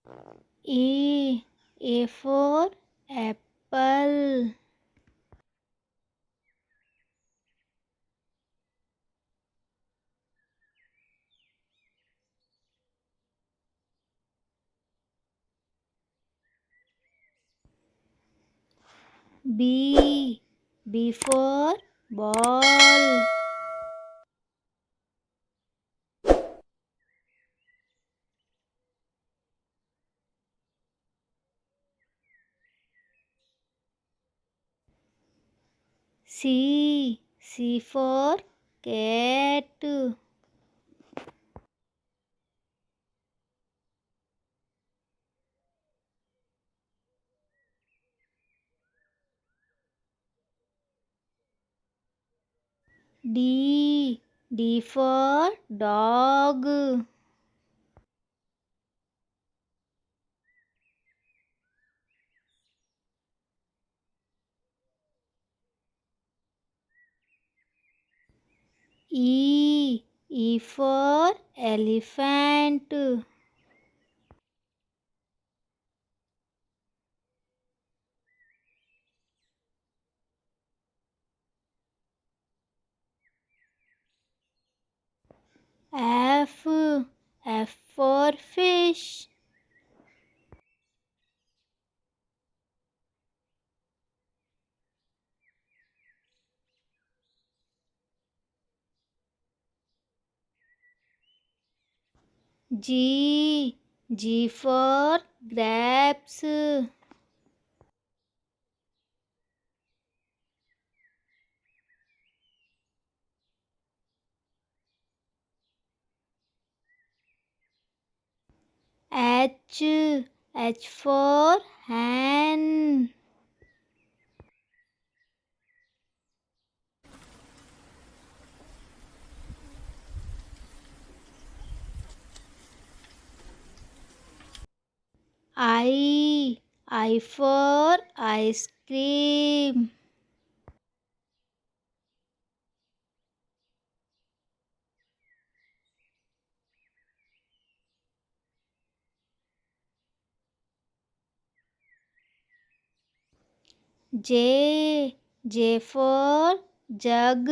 A. A for apple. B. B for ball. C. C for cat. D. D for dog. E. E for elephant. F. F for fish. G. G for grapes. H. H for hen. I for ice cream. J. J for jug.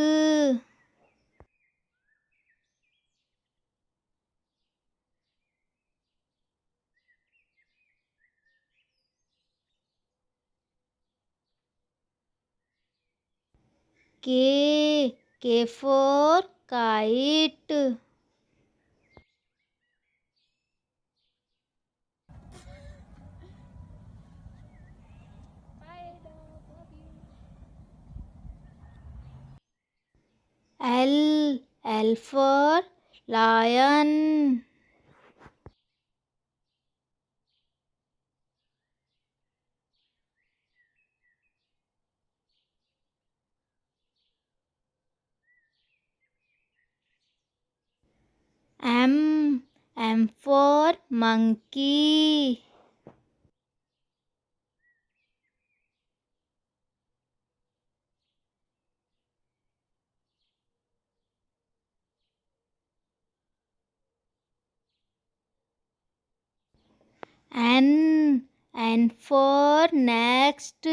K. K for kite. L. L for lion. M. M for monkey. N. N for next.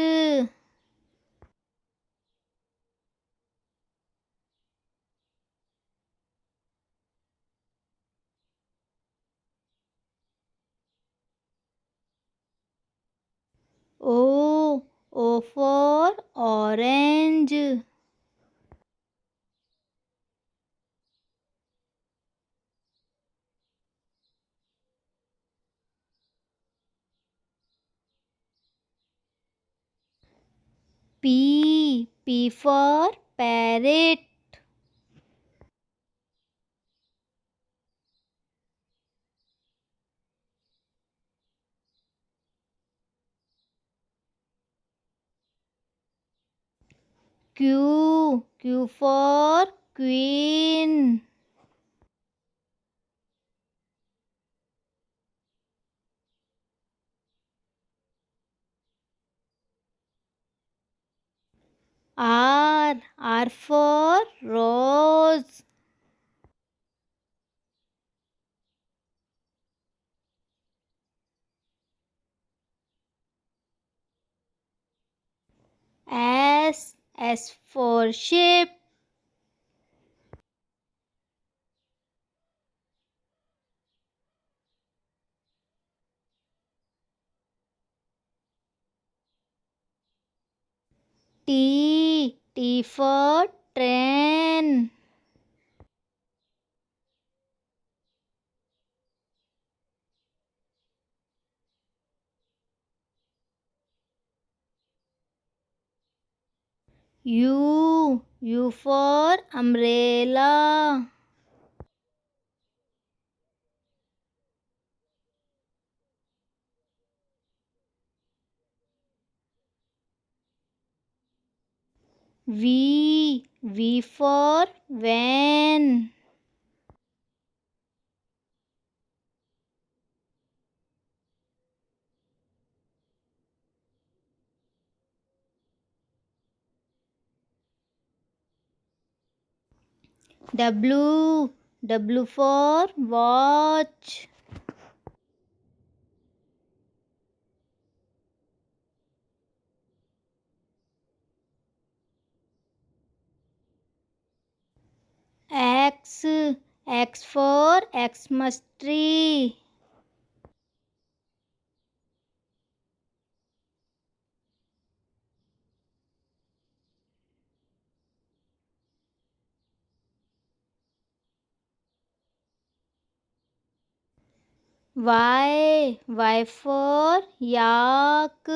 O. O for orange. P. P for parrot. Q. Q for queen. R. R for rose. S for sheep. T for train. U for umbrella. V for van. W for watch. X for Xmas tree. Y for yak.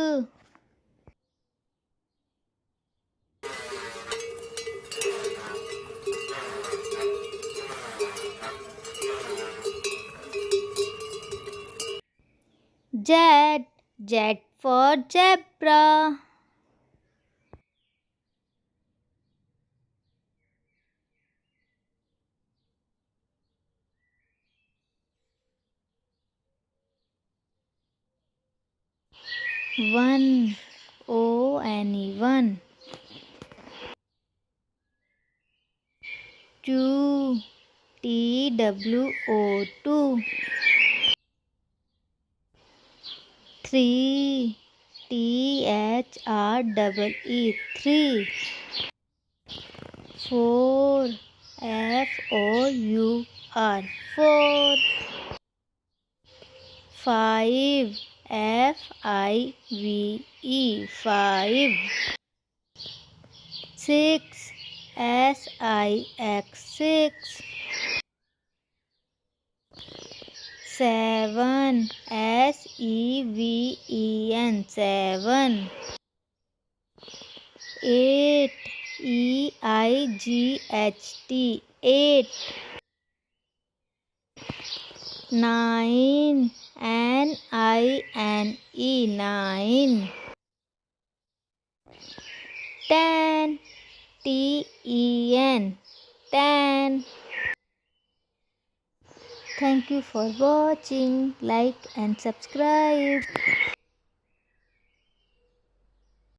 Z for zebra. One, one. Two, two. Three, three. Four, four. Five, five. Six, six. Seven, seven. Eight, eight. Nine, nine. 10, ten. Thank you for watching. Like and subscribe.